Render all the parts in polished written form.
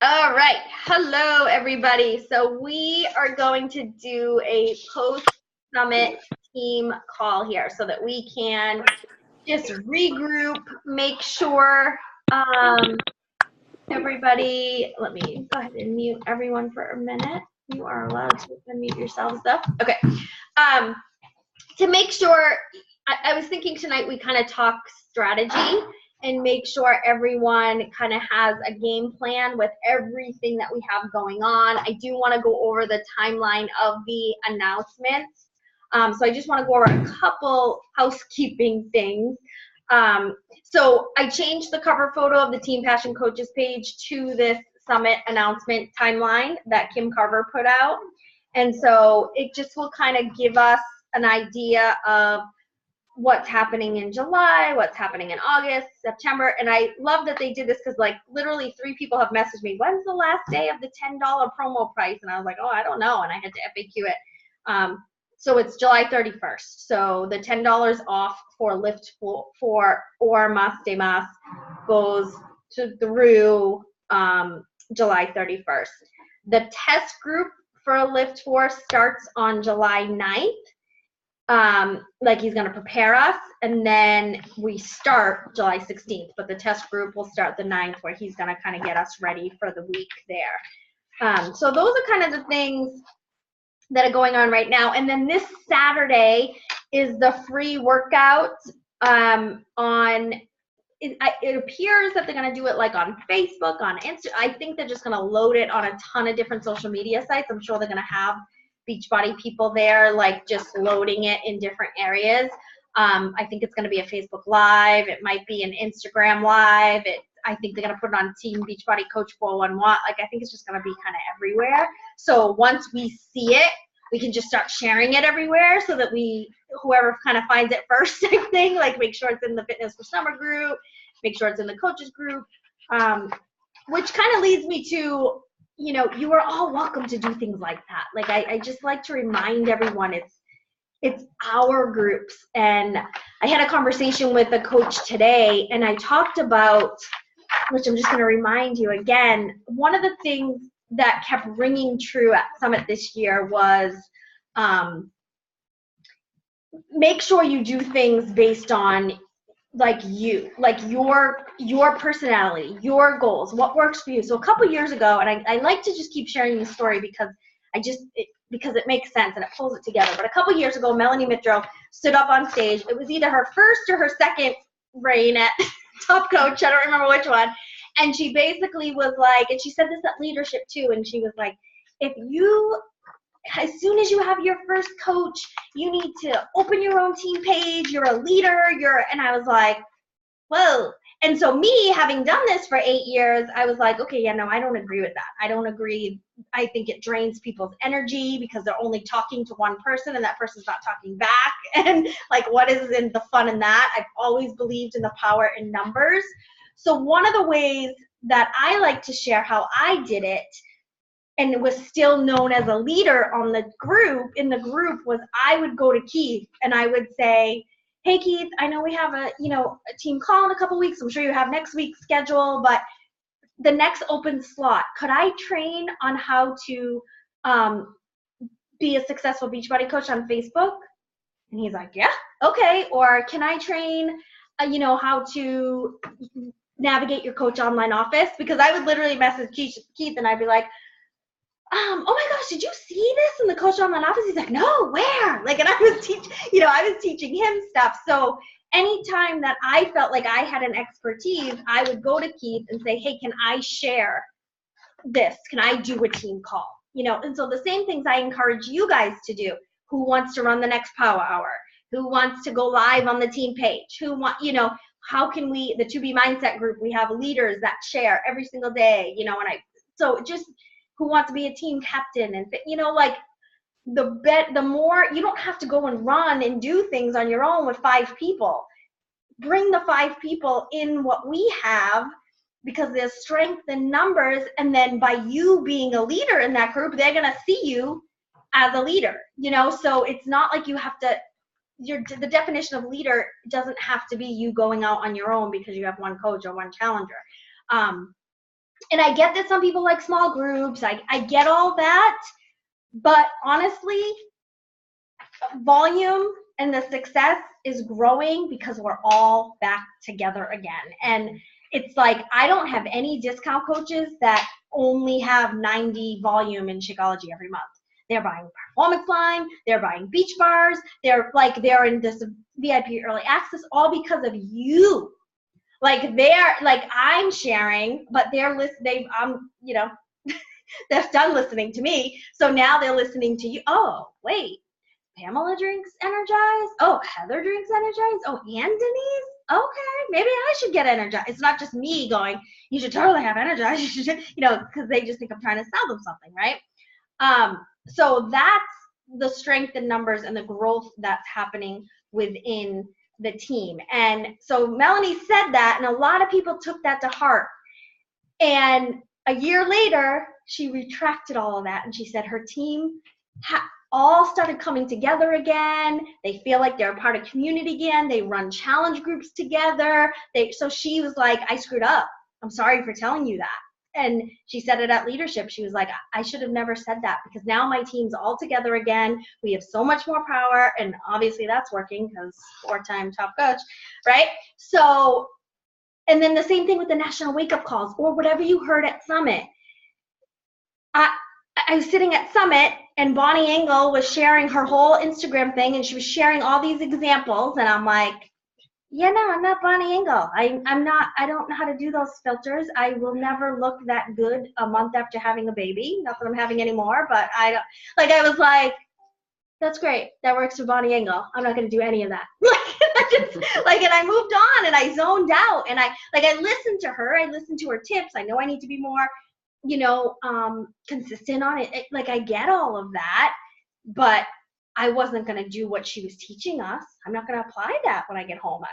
All right. Hello, everybody. So we are going to do a post-summit team call here so that we can just regroup, make sure everybody, let me go ahead and mute everyone for a minute. You are allowed to unmute yourselves though. Okay. To make sure, I was thinking tonight we kind of talk strategy and make sure everyone kind of has a game plan with everything that we have going on. I do want to go over the timeline of the announcements. So I just want to go over a couple housekeeping things. So I changed the cover photo of the Team Passion Coaches page to this summit announcement timeline that Kim Carver put out. And so it just will kind of give us an idea of what's happening in July, what's happening in August, September. And I love that they did this because like literally 3 people have messaged me, when's the last day of the $10 promo price? And I was like, oh, I don't know. And I had to FAQ it. So it's July 31st. So the $10 off for Lift for or Mas de Mas goes through July 31st. The test group for Lift 4 starts on July 9th. Like he's going to prepare us, and then we start July 16th, but the test group will start the 9th where he's going to kind of get us ready for the week there. So those are kind of the things that are going on right now. And then this Saturday is the free workout on, it appears that they're going to do it like on Facebook, on Instagram. I think they're just going to load it on a ton of different social media sites. I'm sure they're going to have Beachbody people there, like just loading it in different areas. I think it's going to be a Facebook Live. It might be an Instagram Live. I think they're going to put it on Team Beachbody Coach 411. Like, I think it's just going to be kind of everywhere. So once we see it, we can just start sharing it everywhere so that whoever kind of finds it first type thing, like make sure it's in the Fitness for Summer group, make sure it's in the coaches group, which kind of leads me to, you know, you are all welcome to do things like that. Like I just like to remind everyone it's our groups. And I had a conversation with a coach today, and I talked about, which I'm just going to remind you again, one of the things that kept ringing true at Summit this year was make sure you do things based on like you, like your personality, your goals, what works for you. So a couple years ago, and I like to just keep sharing the story because because it makes sense and it pulls it together. But a couple years ago, Melanie Mitro stood up on stage. It was either her first or her second reign at Top Coach. I don't remember which one. And she basically was like, and she said this at leadership too, and she was like, as soon as you have your first coach, you need to open your own team page. You're a leader. And I was like, whoa. And so me having done this for 8 years, I was like, okay, yeah, no, I don't agree with that. I don't agree. I think it drains people's energy because they're only talking to one person and that person's not talking back. And like, what is in the fun in that? I've always believed in the power in numbers. So one of the ways that I like to share how I did it, and it was still known as a leader in the group, was I would go to Keith and I would say, hey Keith, I know we have a team call in a couple weeks. I'm sure you have next week's schedule, but the next open slot, could I train on how to be a successful Beachbody coach on Facebook? And he's like, yeah, okay. Or can I train, how to navigate your coach online office? Because I would literally message Keith and I'd be like, oh my gosh, did you see this in the coach online office? He's like, no, where? Like, and I was teaching him stuff. So anytime that I felt like I had an expertise, I would go to Keith and say, hey, can I share this? Can I do a team call? And so the same things I encourage you guys to do. Who wants to run the next Power Hour? Who wants to go live on the team page? How can we, the 2B Mindset group, we have leaders that share every single day, so just who wants to be a team captain, and the more, you don't have to go and run and do things on your own with 5 people. Bring the 5 people in what we have, because there's strength in numbers, and then by you being a leader in that group, they're gonna see you as a leader, so it's not like you have to, the definition of leader doesn't have to be you going out on your own because you have one coach or one challenger. And I get that some people like small groups. I get all that. But honestly, volume and the success is growing because we're all back together again. And it's like, I don't have any discount coaches that only have 90 volume in Shakeology every month. They're buying Performance Line, they're buying Beach Bars, they're in this VIP early access, all because of you. Like I'm sharing, but they're listening. They're done listening to me. So now they're listening to you. Oh, wait, Pamela drinks Energize. Oh, Heather drinks Energize. Oh, and Denise. Okay, maybe I should get Energize. It's not just me going, you should totally have Energize. You should, because they just think I'm trying to sell them something, right? So that's the strength in numbers and the growth that's happening within the team. And so Melanie said that, and a lot of people took that to heart. And a year later, she retracted all of that, and she said her team all started coming together again. They feel like they're a part of community again. They run challenge groups together. So she was like, I screwed up. I'm sorry for telling you that. And she said it at leadership. She was like, I should have never said that, because now my team's all together again. We have so much more power. And obviously that's working, because 4-time top coach, right? So, and then the same thing with the national wake-up calls or whatever you heard at Summit. I was sitting at Summit, and Bonnie Engel was sharing her whole Instagram thing, and she was sharing all these examples, and I'm like, yeah, no, I'm not Bonnie Engel. I don't know how to do those filters. I will never look that good a month after having a baby. Not that I'm having any more, but I was like, that's great. That works for Bonnie Engel. I'm not going to do any of that. And I moved on, and I zoned out, and I listened to her. I listened to her tips. I know I need to be more, consistent on it. I get all of that, but I wasn't going to do what she was teaching us. I'm not going to apply that when I get home.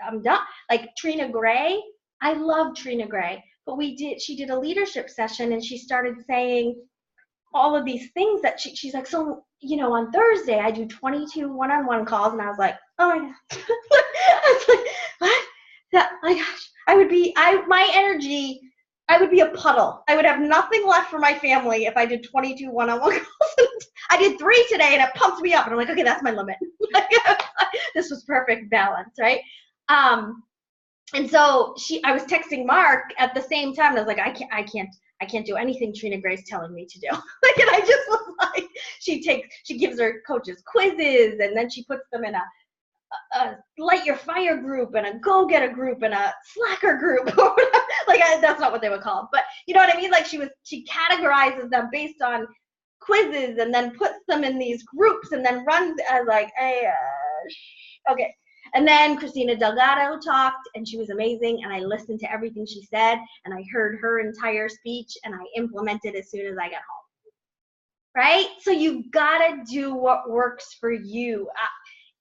I'm done. Like Trina Gray, I love Trina Gray, but she did a leadership session, and she started saying all of these things that she's like, so, on Thursday I do 22 one-on-one calls. And I was like, oh my God. I was like, what? My gosh, my energy, I would be a puddle. I would have nothing left for my family if I did 22 one-on-one calls. I did 3 today, and it pumps me up. And I'm like, okay, that's my limit. This was perfect balance, right? And so I was texting Mark at the same time. And I was like, I can't do anything Trina Gray's telling me to do. And I just was like, she gives her coaches quizzes, and then she puts them in a light your fire group and a go-getter group and a slacker group. That's not what they were called, but you know what I mean? She categorizes them based on quizzes, and then puts them in these groups, and then runs as okay. And then Christina Delgado talked, and she was amazing, and I listened to everything she said, and I heard her entire speech, and I implemented as soon as I got home. Right? So you've got to do what works for you.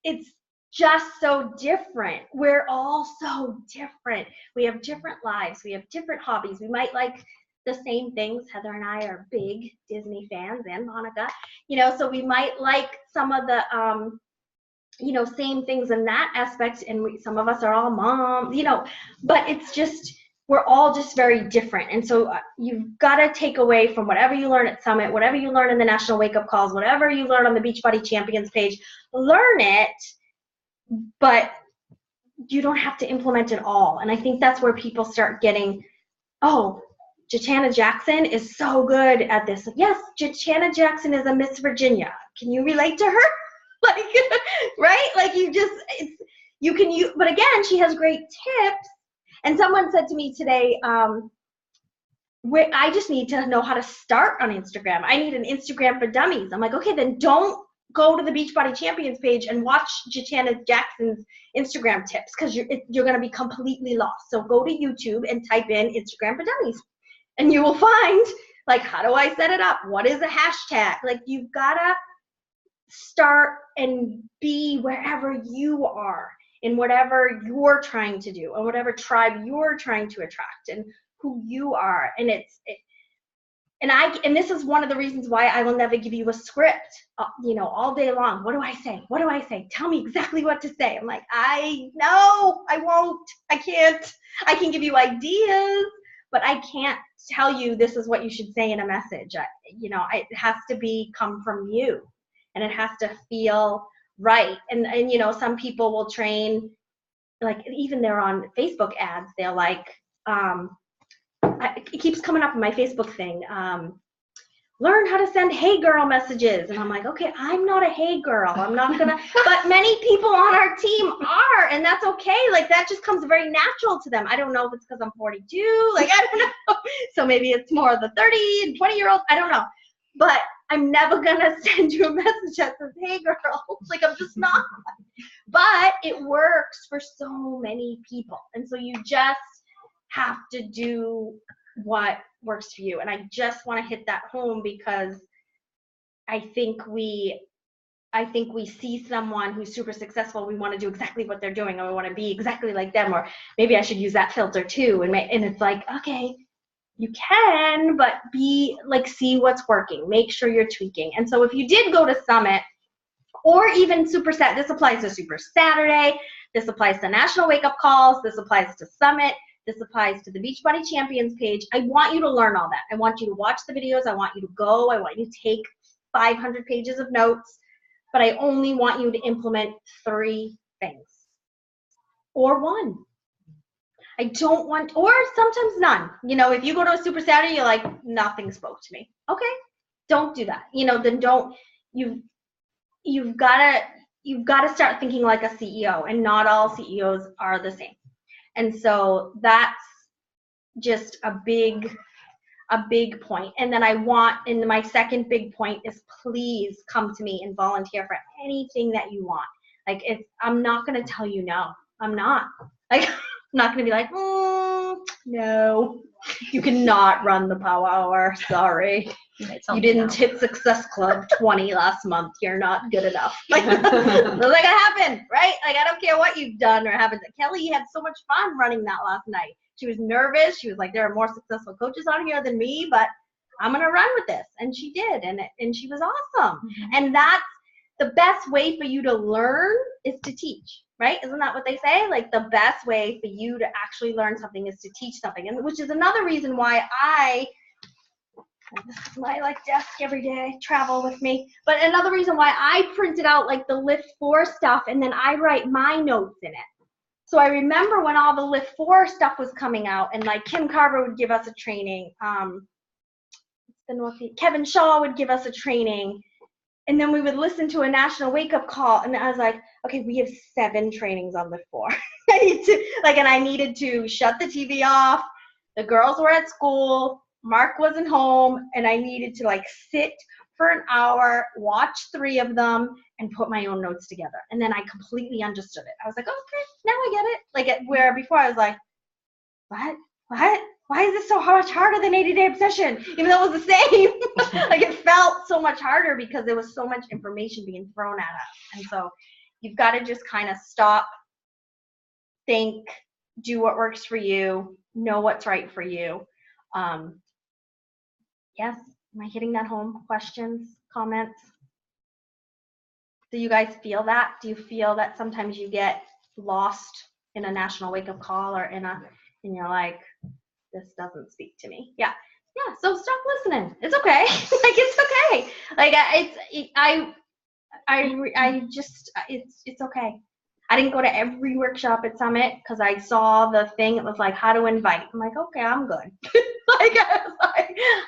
It's just so different. We're all so different. We have different lives. We have different hobbies. We might like the same things. Heather and I are big Disney fans, and Monica, so we might like some of the, same things in that aspect. And some of us are all moms, but it's just, we're all just very different. And so you've got to take away from whatever you learn at Summit, whatever you learn in the National Wake Up Calls, whatever you learn on the Beachbody Champions page, learn it, but you don't have to implement it all. And I think that's where people start getting, oh, Jatana Jackson is so good at this. Yes, Jatana Jackson is a Miss Virginia. Can you relate to her? Right? But again, she has great tips. And someone said to me today, I just need to know how to start on Instagram. I need an Instagram for dummies. I'm like, okay, then don't go to the Beachbody Champions page and watch Jatana Jackson's Instagram tips, because you're going to be completely lost. So go to YouTube and type in Instagram for dummies, and you will find, how do I set it up? What is a hashtag? You've got to start and be wherever you are, in whatever you're trying to do, and whatever tribe you're trying to attract, and who you are. And and this is one of the reasons why I will never give you a script, all day long. What do I say? What do I say? Tell me exactly what to say. I'm like, I won't, I can't. I can give you ideas, but I can't tell you this is what you should say in a message. It has to come from you, and it has to feel right. And some people will train, like even they're on Facebook ads. They're like, it keeps coming up in my Facebook thing. Learn how to send hey girl messages. And I'm like, okay, I'm not a hey girl. I'm not gonna, but many people on our team are, and that's okay. Like that just comes very natural to them. I don't know if it's because I'm 42, like I don't know. So maybe it's more the 30 and 20-year-olds, I don't know. But I'm never gonna send you a message that says, hey girl. Like I'm just not. But it works for so many people. And so you just have to do what works for you. And I just want to hit that home because I think we see someone who's super successful, we want to do exactly what they're doing, or we want to be exactly like them, or maybe I should use that filter too. And it's like, okay, you can, but see what's working, make sure you're tweaking. And so if you did go to Summit, or even Super Sat, this applies to Super Saturday, this applies to National Wake Up Calls, this applies to Summit, this applies to the Beachbody Champions page. I want you to learn all that. I want you to watch the videos. I want you to go. I want you to take 500 pages of notes, but I only want you to implement 3 things or 1. I don't want, or sometimes none. If you go to a Super Saturday, you're like, nothing spoke to me. Okay, don't do that. Then don't, you've got to start thinking like a CEO, and not all CEOs are the same. And so that's just a big point. And then and my second big point is, please come to me and volunteer for anything that you want. Like I'm not going to tell you no. I'm not. Like I'm not going to be like, no, you cannot run the Power Hour. Sorry. You didn't hit Success Club 20 last month. You're not good enough. Like, that's not gonna happen, right? Like, I don't care what you've done or haven't. Kelly had so much fun running that last night. She was nervous. She was like, there are more successful coaches on here than me, but I'm gonna run with this. And she did, and she was awesome. Mm-hmm. And that's the best way for you to learn is to teach, right? Isn't that what they say? Like the best way for you to actually learn something is to teach something. And which is another reason why this is my desk every day, travel with me. But another reason why I printed out the Lift 4 stuff, and then I write my notes in it. So I remember when all the Lift 4 stuff was coming out, and Kim Carver would give us a training. Kevin Shaw would give us a training. And then we would listen to a National Wake Up Call, and I was like, okay, we have 7 trainings on Lift 4. I needed to shut the TV off. The girls were at school. Mark wasn't home, and I needed to sit for an hour, watch 3 of them, and put my own notes together. And then I completely understood it. I was like, okay, now I get it. Where before I was like, what? Why is this so much harder than 80-Day Obsession? Even though it was the same. It felt so much harder because there was so much information being thrown at us. And so you've got to just kind of stop, think, do what works for you, know what's right for you. Yes, am I hitting that home? Questions, comments? Do you guys feel that? Do you feel that sometimes you get lost in a National Wake Up Call, or and you're like, this doesn't speak to me? Yeah, so stop listening. It's okay. It's okay. It's okay. I didn't go to every workshop at Summit because I saw the thing. It was how to invite. I'm like, okay, I'm good.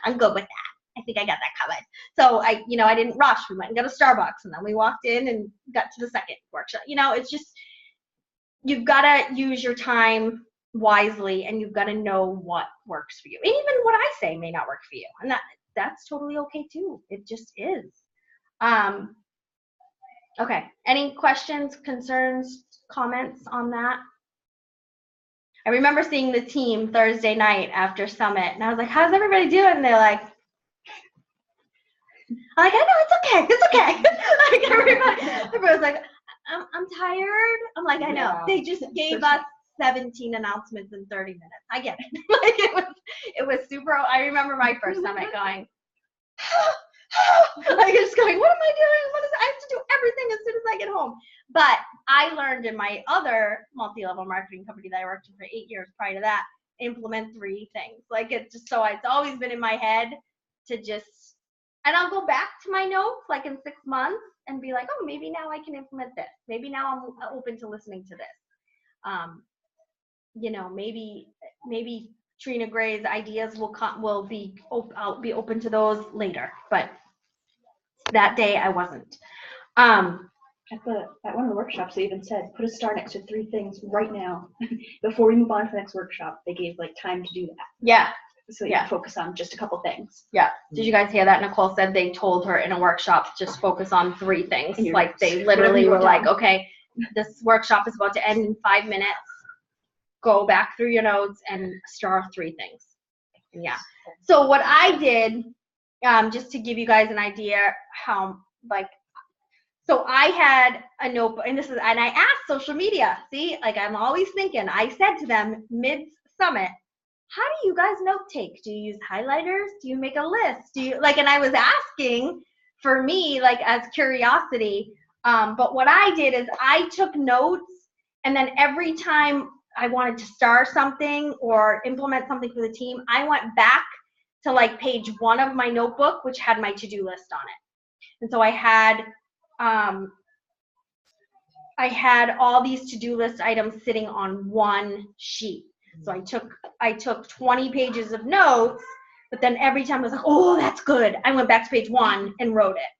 I'm good with that. I think I got that covered. So I didn't rush. We went and got a Starbucks, and then we walked in and got to the second workshop. It's just, you've got to use your time wisely, and you've got to know what works for you. And even what I say may not work for you, and that's totally okay too. It just is. Okay. Any questions, concerns, comments on that? I remember seeing the team Thursday night after Summit, and I was like, how's everybody doing? And they're like, I know, it's okay. Everybody's like, I'm tired. I'm like, I know. Yeah. They just gave us 17 announcements in 30 minutes. I get it. It was super. I remember my first Summit going, just going, what am I doing? I have to do everything as soon as I get home. But I learned in my other multi-level marketing company that I worked in for 8 years prior to that, implement 3 things. Like it's just so it's always been in my head to just, and I'll go back to my notes like in 6 months and be like, oh, maybe now I can implement this. Maybe now I'm open to listening to this. You know, maybe Trina Gray's ideas will be I'll be open to those later, but that day I wasn't. At one of the workshops, they even said, put a star next to 3 things right now. Before we move on to the next workshop, they gave like time to do that. Yeah. So you can focus on just a couple things. Yeah. Did you guys hear that? Nicole said they told her in a workshop, just focus on 3 things. Like they literally were like, okay, this workshop is about to end in 5 minutes. Go back through your notes and star 3 things. Yeah. So what I did, just to give you guys an idea how, like, so I had a notebook, and I asked social media, see, like I'm always thinking, I said to them mid-summit, how do you guys note take? Do you use highlighters? Do you make a list? Do you, like, and I was asking for me, like, as curiosity, but what I did is I took notes, and then every time I wanted to star something or implement something for the team, I went back to like page 1 of my notebook, which had my to-do list on it. And so I had all these to-do list items sitting on one sheet. So I took 20 pages of notes, but then every time I was like, oh, that's good, I went back to page 1 and wrote it.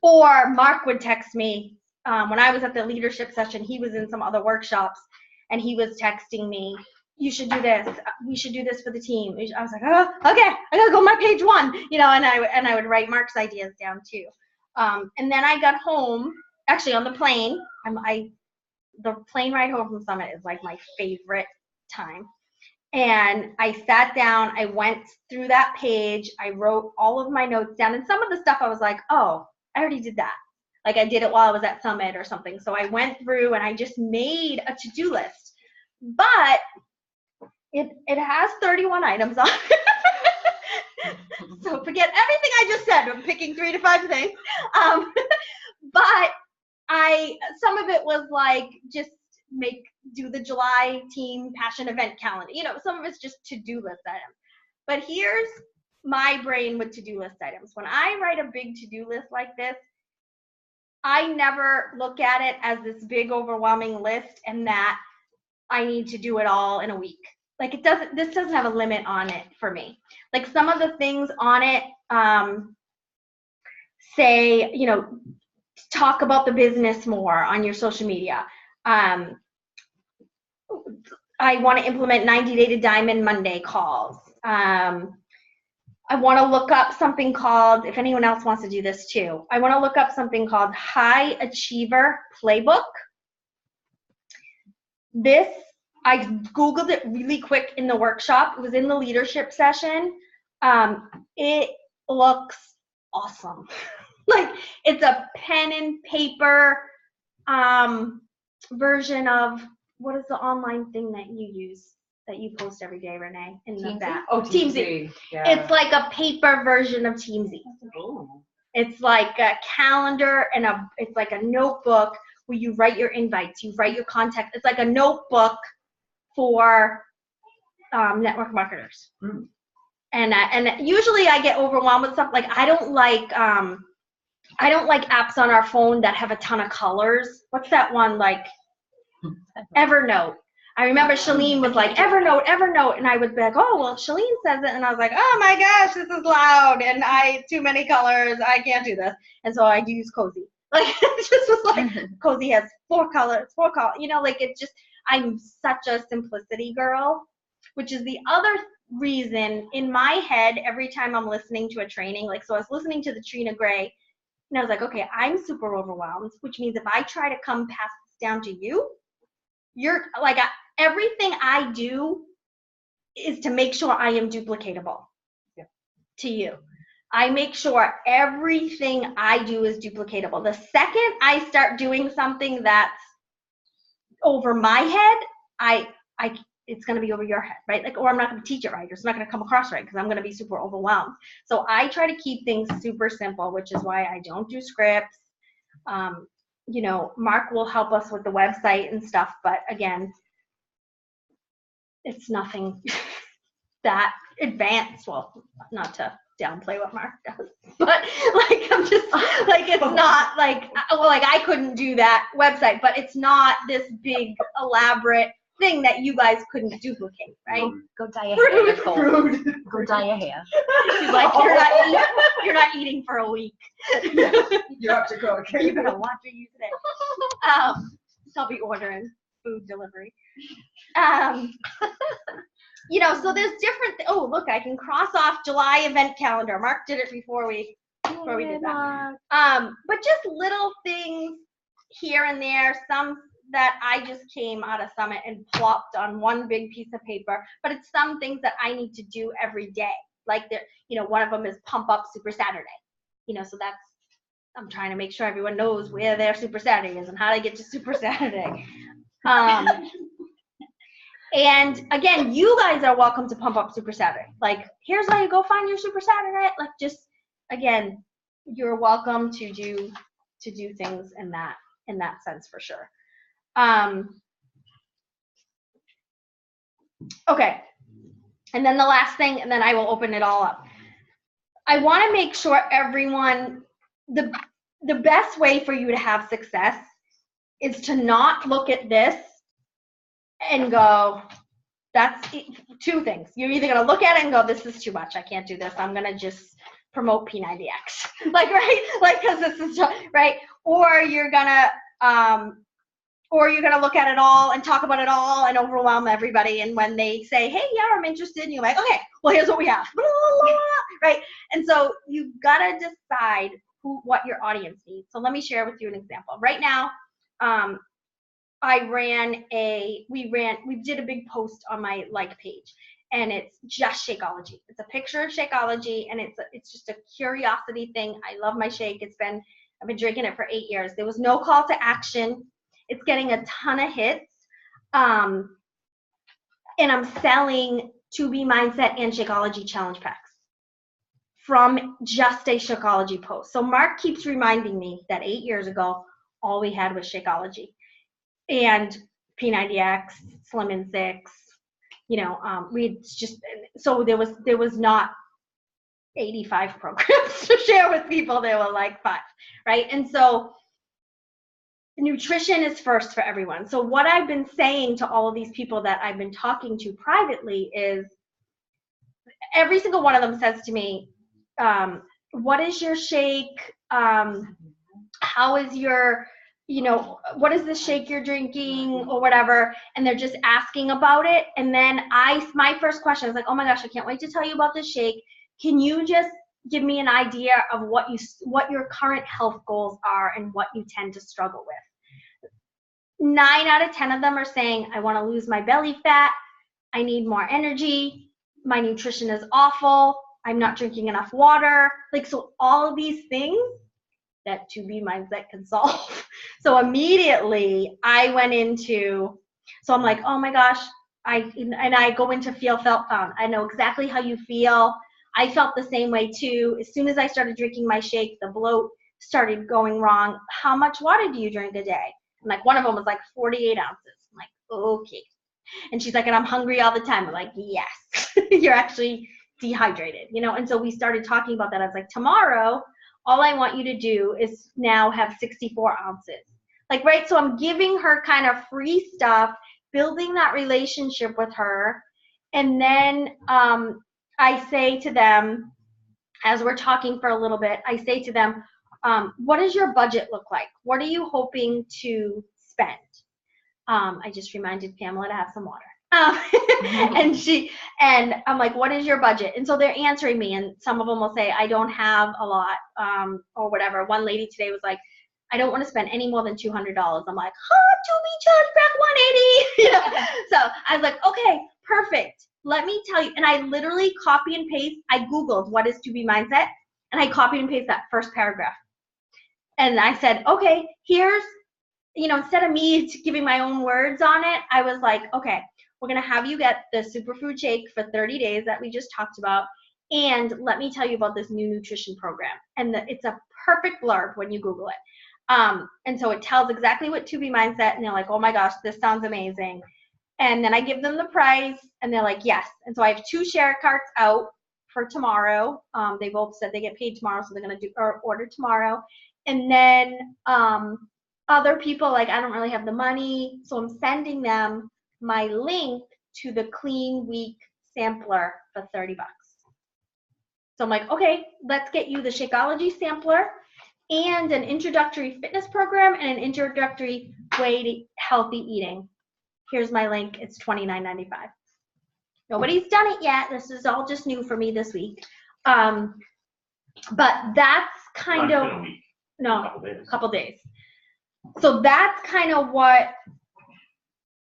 Or Mark would text me when I was at the leadership session. He was in some other workshops, and he was texting me, you should do this, we should do this for the team. I was like, oh, okay, I gotta go my page 1, you know, and I would write Mark's ideas down too. And then I got home, actually on the plane, the plane ride home from Summit is like my favorite time. And I sat down, I went through that page, I wrote all of my notes down, and some of the stuff I was like, oh, I already did that. Like I did it while I was at Summit or something. So I went through and I just made a to-do list. But it has 31 items on it. So forget everything I just said. I'm picking 3 to 5 things. But some of it was like just do the July team passion event calendar. You know, some of it's just to-do list items. But here's my brain with to-do list items. When I write a big to-do list like this, I never look at it as this big overwhelming list and that I need to do it all in a week. Like this doesn't have a limit on it for me. Like some of the things on it say, you know, talk about the business more on your social media. I want to implement 90-day to Diamond Monday calls. I want to look up something called, if anyone else wants to do this too, I want to look up something called High Achiever Playbook. This, I Googled it really quick in the workshop. It was in the leadership session. It looks awesome. Like it's a pen and paper version of, what is the online thing that you use, that you post every day, Renee? In the back. Oh, Teamsy. Yeah. It's like a paper version of Teamsy. Oh. It's like a calendar and it's like a notebook where you write your invites, you write your contact. It's like a notebook for network marketers. Mm. And usually I get overwhelmed with stuff. Like I don't like apps on our phone that have a ton of colors. What's that one, like Evernote? I remember Shalene was like, Evernote, and I would be like, oh, well, Shalene says it, and I was like, oh my gosh, this is loud, and too many colors, I can't do this. And so I use Cozy. Like, it just was like, Cozy has 4 colors, you know, like it's just, I'm such a simplicity girl, which is the other reason in my head, every time I'm listening to a training, like, so I was listening to the Trina Gray, and I was like, okay, I'm super overwhelmed, which means if I try to pass this down to you, you're like, everything I do is to make sure I am duplicatable to you. I make sure everything I do is duplicatable. The second I start doing something that's over my head, it's going to be over your head, right? Like, or I'm not going to teach it right, or it's not going to come across right because I'm going to be super overwhelmed. So I try to keep things super simple, which is why I don't do scripts. You know, Mark will help us with the website and stuff, but again, it's nothing that advanced. Well, not to downplay what Mark does, but like I'm just like it's not like I couldn't do that website, but it's not this big elaborate thing that you guys couldn't duplicate, right? Go dye your hair, Nicole. Rude. Go dye your hair. She's like, you're not eating for a week. You have to cook. You better watch what you say. I'll be ordering food delivery. You know, so there's different. Oh, look, I can cross off July event calendar. Mark did it before we did that. But just little things here and there. Some that I just came out of Summit and plopped on one big piece of paper. But it's some things that I need to do every day. Like one of them is Pump Up Super Saturday. You know, so that's. I'm trying to make sure everyone knows where their Super Saturday is and how to get to Super Saturday. And again, you guys are welcome to Pump Up Super Saturday. Like, here's how you go find your Super Saturday. Like, just again, you're welcome to do things in that sense for sure. Okay, and then the last thing, and then I will open it all up. I want to make sure everyone, the best way for you to have success is to not look at this and go, that's two things. You're either going to look at it and go, this is too much. I can't do this. I'm going to just promote P90X. Like, right? Like, because this is, right? Or you're going to look at it all and talk about it all and overwhelm everybody. And when they say, hey, yeah, I'm interested, and you're like, okay, well, here's what we have. Right? And so you've got to decide what your audience needs. So let me share with you an example. Right now, we did a big post on my like page, and it's just Shakeology. It's a picture of Shakeology, and it's just a curiosity thing. I love my shake. I've been drinking it for 8 years. There was no call to action. It's getting a ton of hits. And I'm selling 2B Mindset and Shakeology challenge packs from just a Shakeology post. So Mark keeps reminding me that 8 years ago, all we had was Shakeology and P90X, Slim in 6. So there was not 85 programs to share with people. There were like 5, right? And so nutrition is first for everyone. So what I've been saying to all of these people that I've been talking to privately is every single one of them says to me, what is your shake? How is your, what is the shake you're drinking or whatever? And they're just asking about it. And then my first question is like, oh my gosh, I can't wait to tell you about this shake. Can you just give me an idea of what your current health goals are and what you tend to struggle with? 9 out of 10 of them are saying, I want to lose my belly fat. I need more energy. My nutrition is awful. I'm not drinking enough water. Like, so all of these things that 2B Mindset can solve. So immediately I went into, so I'm like, oh my gosh, I go into feel, felt, found. I know exactly how you feel. I felt the same way too. As soon as I started drinking my shake, the bloat started going wrong. How much water do you drink a day? And like one of them was like 48 ounces. I'm like, okay. And she's like, and I'm hungry all the time. I'm like, yes, you're actually dehydrated, And so we started talking about that. I was like, tomorrow, all I want you to do is now have 64 ounces. Like, right? So I'm giving her kind of free stuff, building that relationship with her. And then I say to them, as we're talking for a little bit, I say to them, what does your budget look like? What are you hoping to spend? I just reminded Pamela to have some water. And I'm like, what is your budget? And so they're answering me, and some of them will say, I don't have a lot, or whatever. One lady today was like, I don't want to spend any more than $200. I'm like, 2B charge back 180. So I was like, okay, perfect. Let me tell you. And I literally copy and paste. I Googled what is 2B Mindset, and I copied and pasted that first paragraph. And I said, okay, here's, instead of me giving my own words on it, I was like, okay, we're going to have you get the superfood shake for 30 days that we just talked about. And let me tell you about this new nutrition program. And it's a perfect blurb when you Google it. And so it tells exactly what 2B Mindset, and they're like, oh my gosh, this sounds amazing. And then I give them the price, and they're like, yes. And so I have 2 share carts out for tomorrow. They both said they get paid tomorrow, so they're going to do or order tomorrow. And then other people, like, I don't really have the money, so I'm sending them my link to the Clean Week sampler for $30. So I'm like, okay, let's get you the Shakeology sampler and an introductory fitness program and an introductory way to healthy eating. Here's my link. It's $29.95. Nobody's done it yet. This is all just new for me this week. But that's kind Not of, been a week, no, couple days. a couple days. So that's kind of what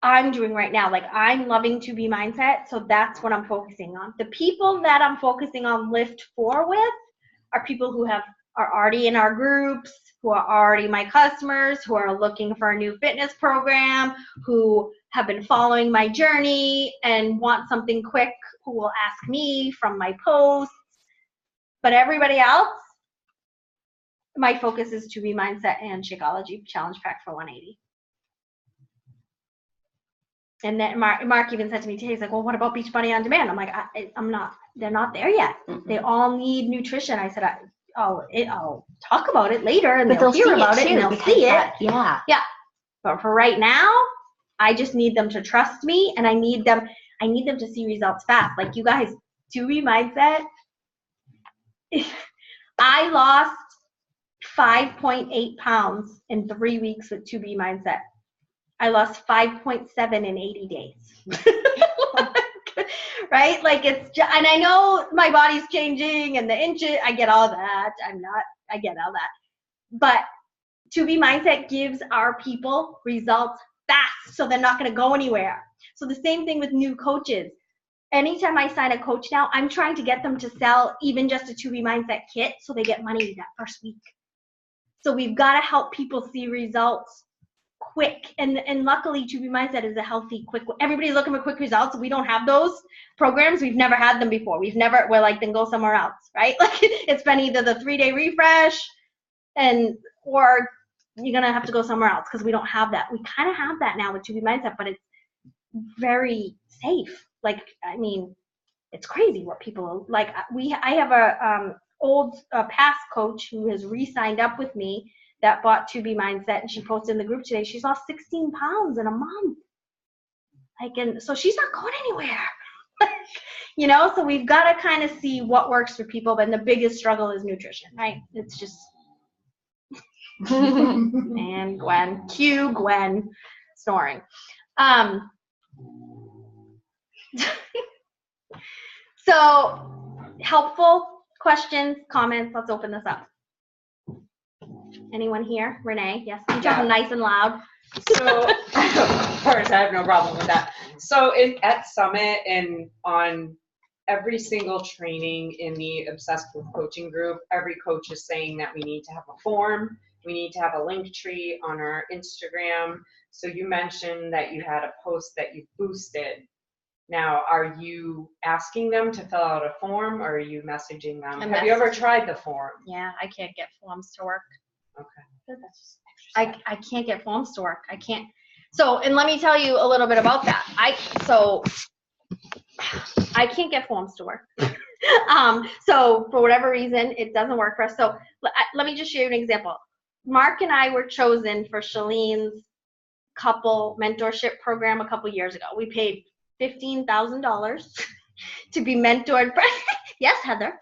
I'm doing right now. Like, I'm loving To Be Mindset, so that's what I'm focusing on. The people that I'm focusing on Lift 4 with are people who are already in our groups, who are already my customers, who are looking for a new fitness program, who have been following my journey and want something quick, who will ask me from my posts. But everybody else, my focus is To Be Mindset and Shakeology Challenge Pack for 180. And then Mark even said to me today, he's like, well, what about Beachbody On Demand? I'm like, I'm not, they're not there yet. They all need nutrition. I said, I'll talk about it later, and But they'll hear about it, too, and they'll because see it. that- Yeah. But for right now, I just need them to trust me, and I need them to see results fast. Like, you guys, To Be Mindset, I lost 5.8 pounds in 3 weeks with To Be Mindset. I lost 5.7 in 80 days. Right? Like, it's just, and I know my body's changing and the inches, I get all that. I get all that. But To Be Mindset gives our people results fast, so they're not going to go anywhere. So the same thing with new coaches. Anytime I sign a coach now, I'm trying to get them to sell even just a To Be Mindset kit so they get money that first week. So we've got to help people see results quick, and luckily To Be Mindset is a healthy, quick. Everybody's looking for quick results. We don't have those programs. We've never had them before. We're like, then go somewhere else, right? Like, it's been either the 3-day refresh or you're gonna have to go somewhere else because we don't have that. We kind of have that now with To Be Mindset, but it's very safe. Like, I mean, it's crazy what people like. I have a past coach who has re-signed up with me that bought To Be Mindset, and she posted in the group today, she's lost 16 pounds in a month. Like, and so she's not going anywhere. You know, so we've got to kind of see what works for people, but the biggest struggle is nutrition, right? It's just, and Gwen snoring. So, helpful questions, comments, let's open this up. Anyone here? Renee, yes, you talk nice and loud. So, of course, I have no problem with that. So, at Summit and on every single training in the Obsessed with Coaching group, every coach is saying that we need to have a form, we need to have a link tree on our Instagram. So, you mentioned that you had a post that you boosted. Now, are you asking them to fill out a form, or are you messaging them? Have you ever tried the form? Yeah, I can't get forms to work. Okay. I can't get forms to work. I can't. So, and let me tell you a little bit about that. I can't get forms to work. So for whatever reason, it doesn't work for us. So let me just share an example. Mark and I were chosen for Shalene's couple mentorship program a couple years ago. We paid $15,000 to be mentored. Yes, Heather,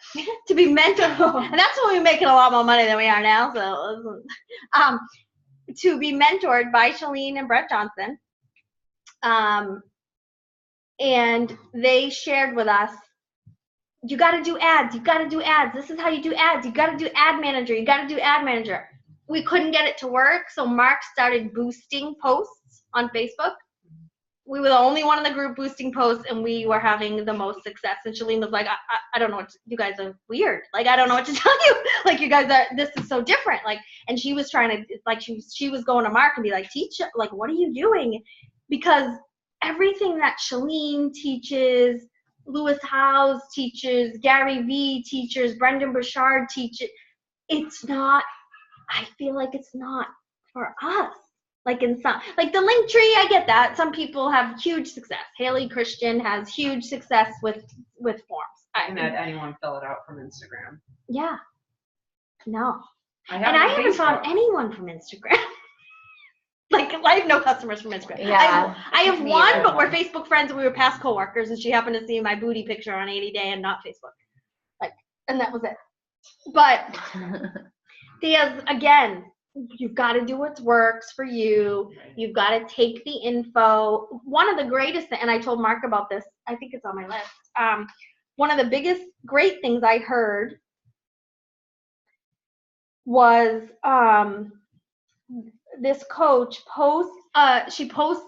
to be mentored. And that's when we were making a lot more money than we are now. So, to be mentored by Shalene and Brett Johnson. And they shared with us, you got to do ads. You got to do ads. This is how you do ads. You got to do ad manager. You got to do ad manager. We couldn't get it to work. So Mark started boosting posts on Facebook. We were the only one in the group boosting posts, and we were having the most success. And Shalene was like, I don't know what you guys are weird. Like, I don't know what to tell you. Like, you guys are, this is so different. Like, and she was trying to, like, she was going to Mark and be like, teach, like, what are you doing? Because everything that Shalene teaches, Lewis Howes teaches, Gary Vee teaches, Brendan Burchard teaches, it's not, I feel like it's not for us. Like in some, like the link tree, I get that. Some people have huge success. Haley Christian has huge success with forms. I can let anyone fill it out from Instagram. Yeah. No. I And I haven't found anyone from Instagram. Like, I have no customers from Instagram. Yeah. I have Me one, either. but we're Facebook friends and we were past coworkers, and she happened to see my booty picture on 80 Day and not Facebook. Like, and that was it. But Thea's, again, you've got to do what works for you. You've got to take the info. One of the greatest, and I told Mark about this, I think it's on my list. One of the biggest great things I heard was this coach posts, she posts,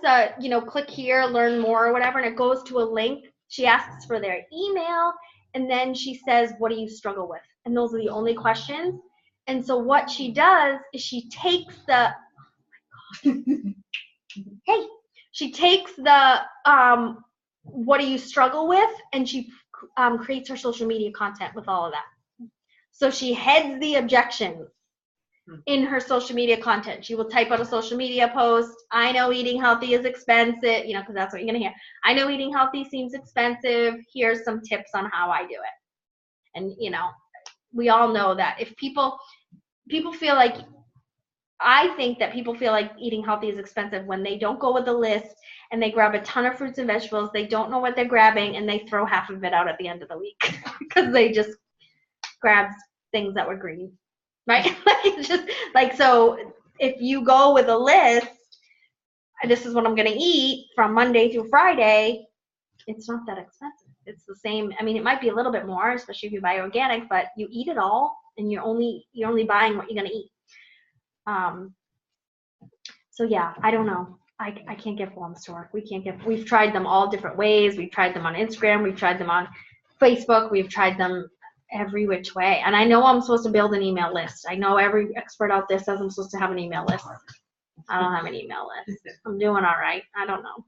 click here, learn more or whatever, and it goes to a link. She asks for their email, and then she says, what do you struggle with? And those are the only questions. And so what she does is she takes the, she takes the, what do you struggle with? And she creates her social media content with all of that. So she heads the objections in her social media content. She will type out a social media post. I know eating healthy is expensive, because that's what you're going to hear. I know eating healthy seems expensive. Here's some tips on how I do it. And, we all know that if people feel like, I think that people feel like eating healthy is expensive when they don't go with a list and they grab a ton of fruits and vegetables. They don't know what they're grabbing and they throw half of it out at the end of the week because they just grabbed things that were green, right? So if you go with a list, this is what I'm going to eat from Monday through Friday, it's not that expensive. It's the same. I mean, it might be a little bit more, especially if you buy organic, but you eat it all and you're only buying what you're going to eat. So yeah, I don't know. I can't get forms to work. We've tried them all different ways. We've tried them on Instagram. We've tried them on Facebook. We've tried them every which way. And I know I'm supposed to build an email list. I know every expert out there says I'm supposed to have an email list. I don't have an email list. I'm doing all right. I don't know.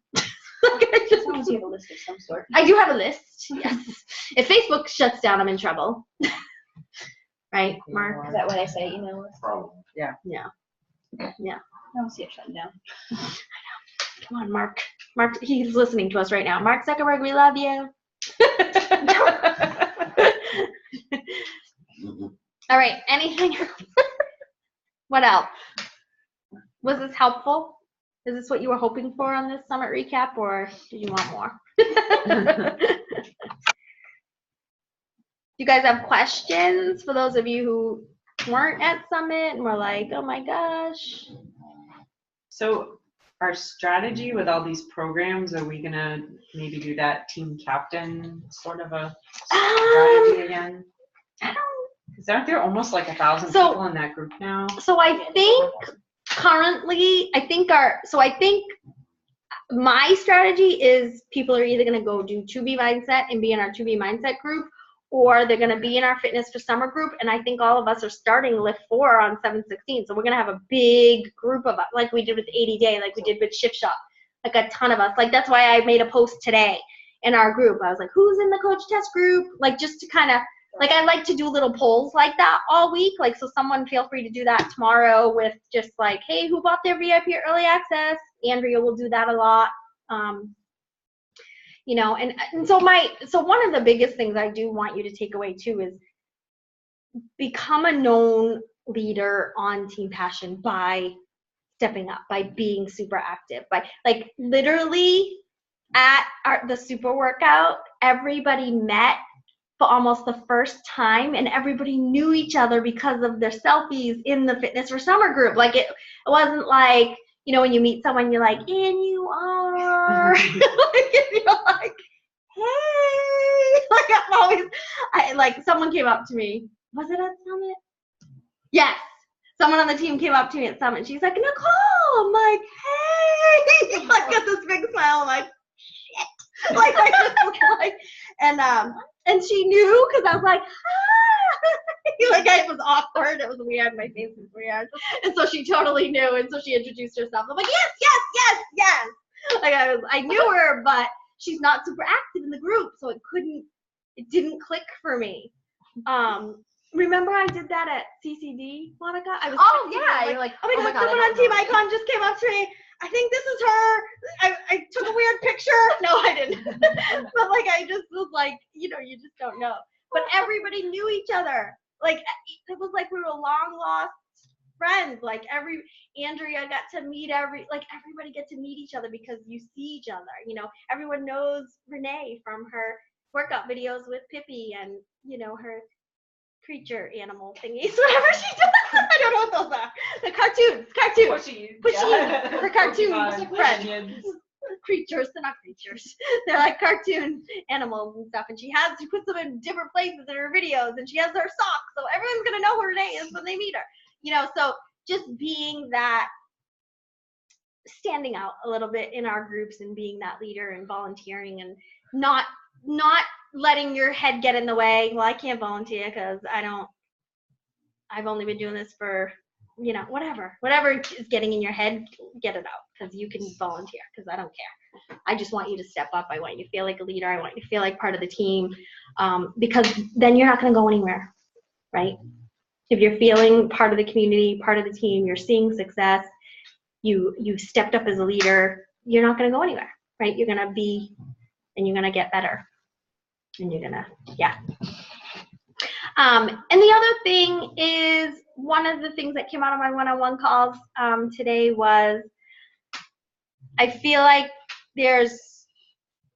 As long as you have a list of some sort. I do have a list, yes. If Facebook shuts down, I'm in trouble. Right, Mark? Is that what I say? Email list? Problem. Yeah. I don't see it shutting down. Come on, Mark. Mark, he's listening to us right now. Mark Zuckerberg, we love you. All right, anything else? What else? Was this helpful? Is this what you were hoping for on this summit recap, or did you want more? Do you guys have questions for those of you who weren't at summit and were like, oh my gosh? So our strategy with all these programs, are we gonna maybe do that team captain sort of a strategy again? I don't. Because aren't there almost like 1,000 So- people in that group now? So I think currently, I think my strategy is people are either going to go do 2B Mindset and be in our 2B Mindset group, or they're going to be in our Fitness for Summer group. And I think all of us are starting Lift 4 on 7/16. So we're going to have a big group of us, like we did with 80 Day, like we did with Shift Shop, like a ton of us. Like that's why I made a post today in our group. I was like, who's in the coach test group? Like just to kind of, like I like to do little polls like that all week. Like, so someone feel free to do that tomorrow with just like, hey, who bought their VIP early access? Andrea will do that a lot. And so one of the biggest things I do want you to take away too is become a known leader on Team Passion by stepping up, by being super active, by like literally at the super workout, everybody met for almost the first time and everybody knew each other because of their selfies in the Fitness for Summer group. Like it wasn't like, when you meet someone, you're like, and you are, you're like, hey, like someone came up to me. Was it at Summit? Yes. Someone on the team came up to me at Summit. She's like, Nicole. I'm like, hey. I got this big smile. I'm like, shit. Like, I just was like, and she knew because I was like, like it was awkward. It was weird. My face was weird. And so she totally knew. And so she introduced herself. I'm like, yes. Like I knew her, but she's not super active in the group. So it didn't click for me. remember I did that at CCD, Monica? I was Oh texting yeah, you, you're like, oh my God, I someone on don't Team know. Icon just came up to me. I think this is her. I took a weird picture. No, I didn't. But like, I just was like, you know, you just don't know. But everybody knew each other. Like, it was like we were long lost friends. Like Andrea got to meet everybody get to meet each other because you see each other. You know, everyone knows Renee from her workout videos with Pippi and, you know, her creature animal thingies, whatever she does. I don't know what those are. The cartoons. Pushy. The cartoon friends. Creatures, they're not creatures. They're like cartoon animals and stuff. And she puts them in different places in her videos, and she has her socks, so everyone's gonna know who Renee is when they meet her. You know, so just being that, standing out a little bit in our groups and being that leader and volunteering and not letting your head get in the way. Well, I can't volunteer because I've only been doing this for, you know, whatever is getting in your head, get it out, because you can volunteer, because I don't care. I just want you to step up. I want you to feel like a leader. I want you to feel like part of the team, because then you're not going to go anywhere, right? If you're feeling part of the community, part of the team, you're seeing success, you stepped up as a leader, you're not going to go anywhere, right? You're going to be, and you're going to get better, and you're going to, yeah. And the other thing is, one of the things that came out of my one-on-one calls today was, I feel like there's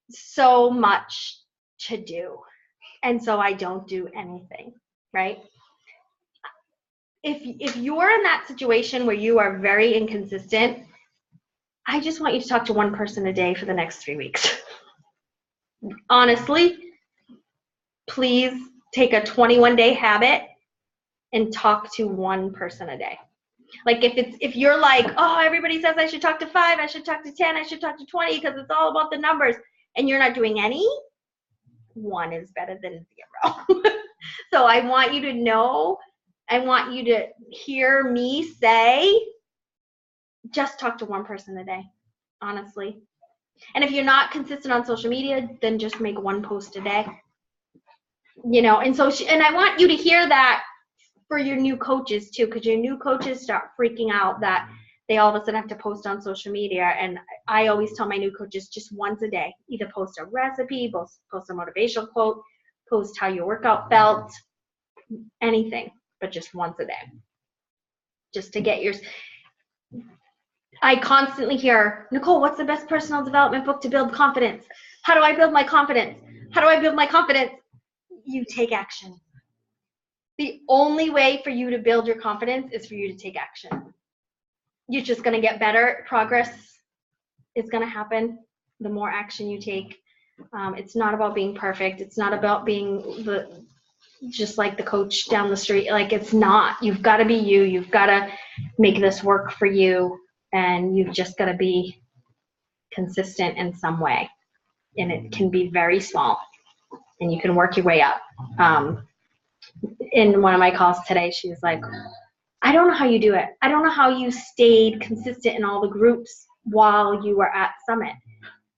so much to do, and so I don't do anything, right? If you're in that situation where you are very inconsistent, I just want you to talk to one person a day for the next 3 weeks. Honestly, please take a 21-day habit and talk to one person a day. Like if you're like, oh, everybody says I should talk to 5, I should talk to 10, I should talk to 20 because it's all about the numbers, and you're not doing any, 1 is better than 0. So I want you to know, I want you to hear me say, just talk to one person a day, honestly. And if you're not consistent on social media, then just make 1 post a day. You know, and so and I want you to hear that for your new coaches too, because your new coaches start freaking out that they all of a sudden have to post on social media. And I always tell my new coaches, just once a day, either post a recipe, post a motivational quote, post how your workout felt, anything, but just once a day. Just to get yours. I constantly hear, Nicole, what's the best personal development book to build confidence? How do I build my confidence? How do I build my confidence? You take action. The only way for you to build your confidence is for you to take action. You're just going to get better. Progress is going to happen the more action you take. It's not about being perfect. It's not about being just like the coach down the street. Like, it's not. You've got to be you. You've got to make this work for you. And you've just got to be consistent in some way. And it can be very small. And you can work your way up. In one of my calls today, she was like, I don't know how you do it. I don't know how you stayed consistent in all the groups while you were at Summit.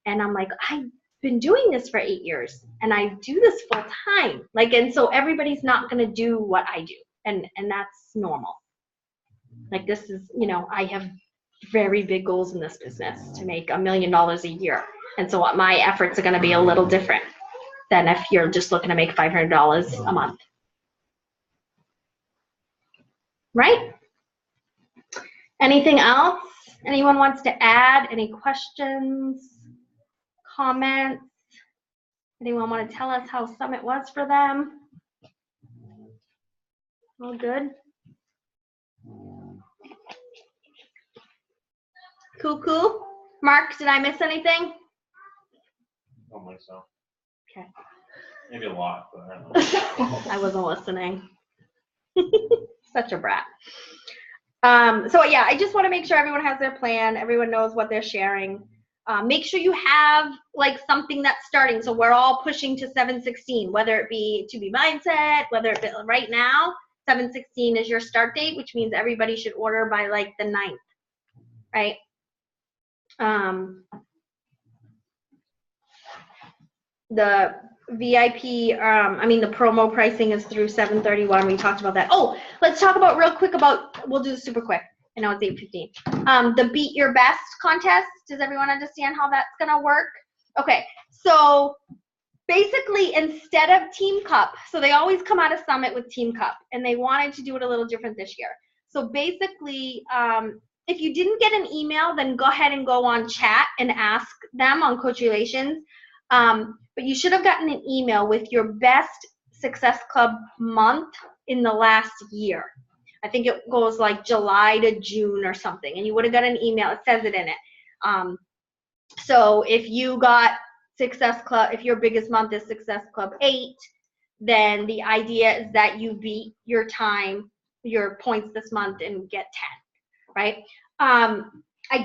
And I'm like, I've been doing this for 8 years and I do this full time. Like, and so everybody's not going to do what I do. And that's normal. Like, this is, you know, I have very big goals in this business to make $1 million a year. And so my efforts are going to be a little different than if you're just looking to make $500 a month. Right? Anything else? Anyone wants to add? Any questions? Comments? Anyone want to tell us how Summit was for them? All good? Cool. Mark, did I miss anything? I don't think so. Okay. Maybe a lot, but I don't know. I wasn't listening. Such a brat. So yeah, I just want to make sure everyone has their plan. Everyone knows what they're sharing. Make sure you have like something that's starting. So we're all pushing to 7/16, whether it be To Be Mindset, whether it be right now, 7/16 is your start date, which means everybody should order by like the 9th, right? The VIP, the promo pricing is through 7/31. We talked about that. Oh, let's talk about real quick we'll do this super quick. I know it's 8:15. The Beat Your Best contest. Does everyone understand how that's gonna work? Okay, so basically instead of Team Cup, so they always come out of Summit with Team Cup, and they wanted to do it a little different this year. So basically, if you didn't get an email, then go ahead and go on chat and ask them on Coach Relations. But you should have gotten an email with your best Success Club month in the last year. I think it goes like July to June or something, and you would have got an email. It says it in it. So if you got Success Club, if your biggest month is Success Club 8, then the idea is that you beat your time, your points this month and get 10, right? I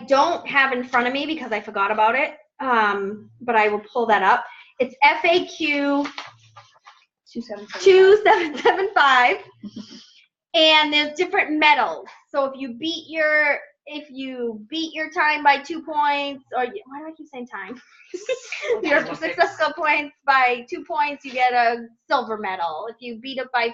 don't have in front of me because I forgot about it, but I will pull that up. It's FAQ 2775, and there's different medals. So if you beat your time by 2 points, or why do I keep saying time? Your Success Club points by 2 points, you get a silver medal. If you beat it by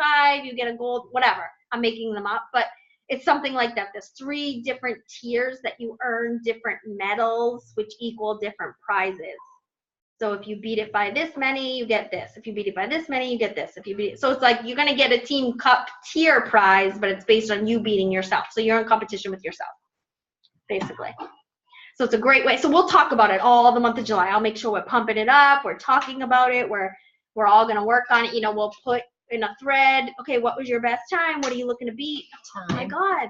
five, you get a gold, whatever. I'm making them up, but it's something like that. There's 3 different tiers that you earn different medals, which equal different prizes. So if you beat it by this many, you get this. If you beat it by this many, you get this. If you beat it, so it's like you're gonna get a Team Cup tier prize, but it's based on you beating yourself. So you're in competition with yourself, basically. So it's a great way. So we'll talk about it all the month of July. I'll make sure we're pumping it up. We're talking about it. We're all gonna work on it. We'll put in a thread. Okay, what was your best time? What are you looking to beat? Oh my God.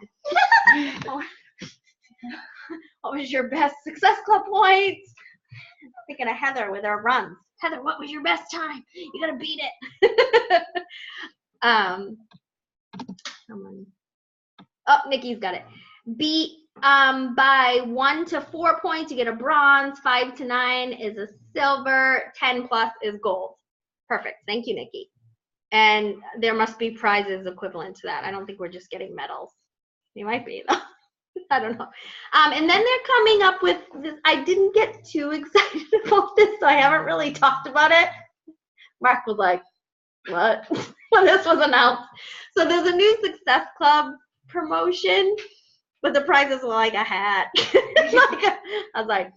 What was your best Success Club points? Thinking of Heather with her runs. Heather, what was your best time? You gotta beat it. Oh, Nikki's got it. Beat by 1 to 4 points, you get a bronze. 5 to 9 is a silver. 10 plus is gold. Perfect. Thank you, Nikki. And there must be prizes equivalent to that. I don't think we're just getting medals. You might be though. I don't know. And then they're coming up with this. I didn't get too excited about this, so I haven't really talked about it. Mark was like, what? When this was announced. So there's a new Success Club promotion, but the prizes were like a hat. I was like,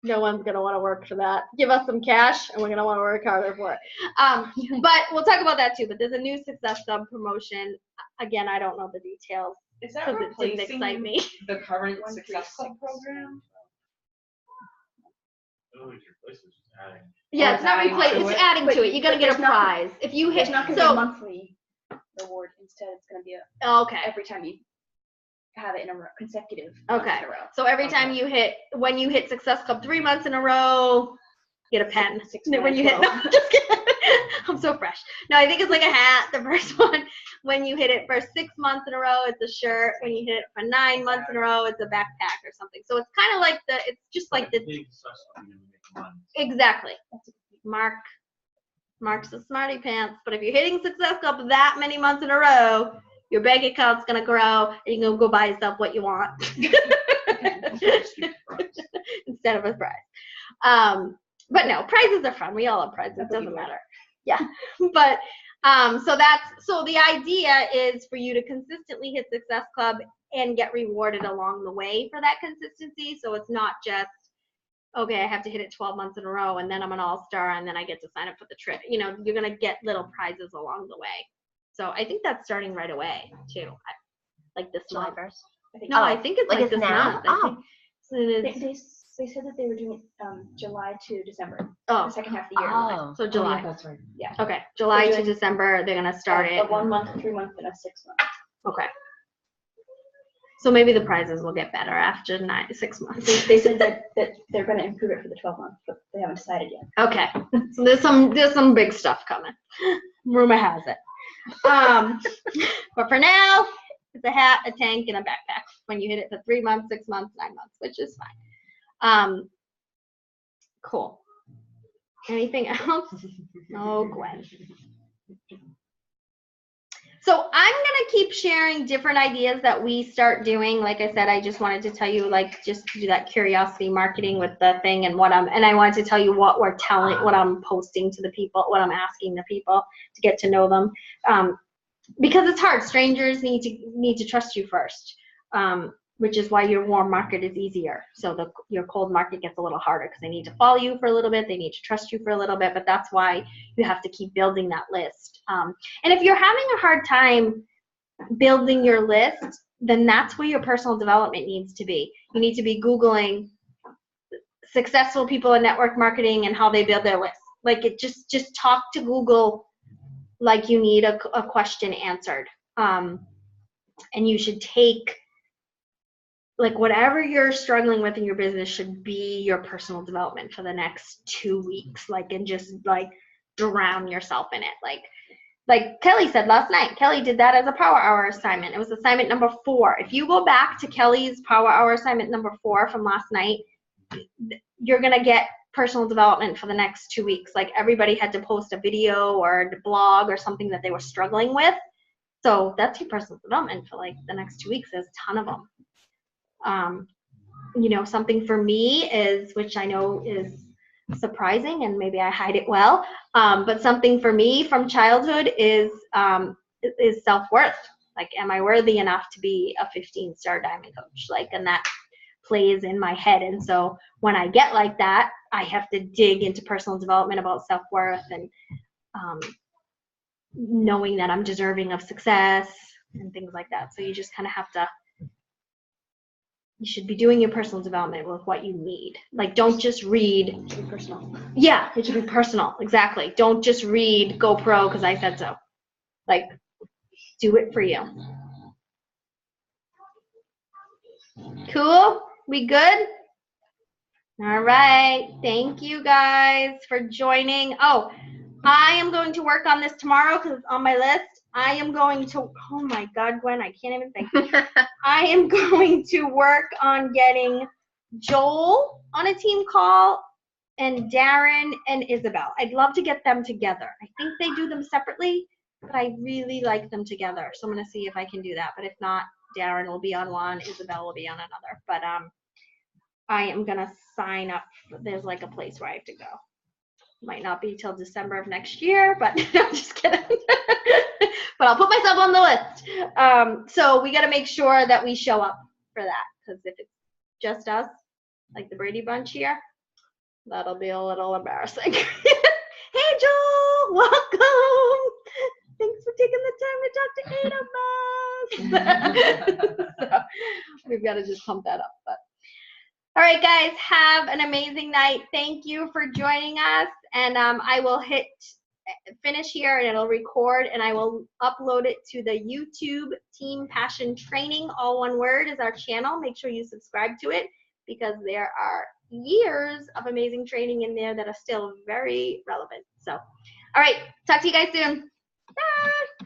no one's going to want to work for that. Give us some cash, and we're going to want to work harder for it. But we'll talk about that too. But there's a new Success Club promotion. Again, I don't know the details. Is that Because it didn't replacing excite me. the current Success Club program? Yeah, Oh, it's not adding replacing. to It's it? adding to it. You're gonna But get a there's not- prize if you hit. It's not going to be a So monthly reward. Instead, it's going to be okay. every time you have it in a row, consecutive Okay. months in a row. So every time Okay. you hit, when you hit Success Club 3 months in a row, get a pen. Six, When nine, you hit, 12. no, just kidding. I'm so fresh. No, I think it's like a hat. The first one, when you hit it for 6 months in a row, it's a shirt. When you hit it for 9 months in a row, it's a backpack or something. So it's kind of like it's just like the exactly. Mark's a smarty pants. But if you're hitting Success Club that many months in a row, your bank account's gonna grow, and you can go buy yourself what you want instead of a prize. But no, prizes are fun. We all have prizes. It doesn't matter. Yeah. But so the idea is for you to consistently hit Success Club and get rewarded along the way for that consistency. So it's not just, okay, I have to hit it 12 months in a row and then I'm an all-star and then I get to sign up for the trip. You're going to get little prizes along the way. So I think that's starting right away too. Like this month. Drivers. No, I think it's like it's this now? month. I think so it is. They said that they were doing July to December, Oh, the second half of the year. Oh. so July. That's right. Okay, July They're to doing- December, they're gonna start it. A 1 month, a 3 month, and a 6 month. Okay. So maybe the prizes will get better after 6 months. They said that they're going to improve it for the 12 months, but they haven't decided yet. Okay. So there's some big stuff coming. Rumor has it. But for now, it's a hat, a tank, and a backpack when you hit it for 3 months, 6 months, 9 months, which is fine. Cool. Anything else? Oh, Gwen. So I'm gonna keep sharing different ideas that we start doing. Like I said, I just wanted to tell you, like, just do that curiosity marketing with the thing and and I wanted to tell you what what I'm posting to the people, what I'm asking the people to get to know them. Because it's hard. Strangers need to trust you first. Which is why your warm market is easier. So your cold market gets a little harder because they need to follow you for a little bit, they need to trust you for a little bit, but that's why you have to keep building that list. And if you're having a hard time building your list, then that's where your personal development needs to be. You need to be Googling successful people in network marketing and how they build their list. Like just talk to Google like you need a question answered. And you should take, like, whatever you're struggling with in your business should be your personal development for the next 2 weeks, like, and just like drown yourself in it. Like Kelly said last night, Kelly did that as a power hour assignment. It was assignment number 4. If you go back to Kelly's power hour assignment number 4 from last night, you're gonna get personal development for the next 2 weeks. Like, everybody had to post a video or a blog or something that they were struggling with. So that's your personal development for like the next 2 weeks. There's a ton of them. Something for me is, which I know is surprising and maybe I hide it well, but something for me from childhood is self-worth. Like, am I worthy enough to be a 15-star diamond coach? Like, and that plays in my head. And so when I get like that, I have to dig into personal development about self-worth and knowing that I'm deserving of success and things like that. So you just kind of have to, you should be doing your personal development with what you need. Like, don't just read. It should be personal. Yeah, it should be personal. Exactly. Don't just read GoPro because I said so. Like, do it for you. Cool? We good? All right. Thank you guys for joining. Oh, I am going to work on this tomorrow because it's on my list. I am going to, oh my God, Gwen, I can't even think. I am going to work on getting Joel on a team call and Darren and Isabel. I'd love to get them together. I think they do them separately, but I really like them together. So I'm going to see if I can do that. But if not, Darren will be on one, Isabel will be on another. But I am going to sign up. There's like a place where I have to go. Might not be till December of next year, but I'm just kidding. But I'll put myself on the list. So we got to make sure that we show up for that, because if it's just us, like the Brady Bunch here, that'll be a little embarrassing. Hey, Joel, welcome. Thanks for taking the time to talk to 8 of us. So we've got to just pump that up. But all right, guys, have an amazing night. Thank you for joining us. And I will hit finish here and it'll record and I will upload it to the YouTube Team Passion Training. All one word is our channel. Make sure you subscribe to it because there are years of amazing training in there that are still very relevant. So, all right, talk to you guys soon. Bye.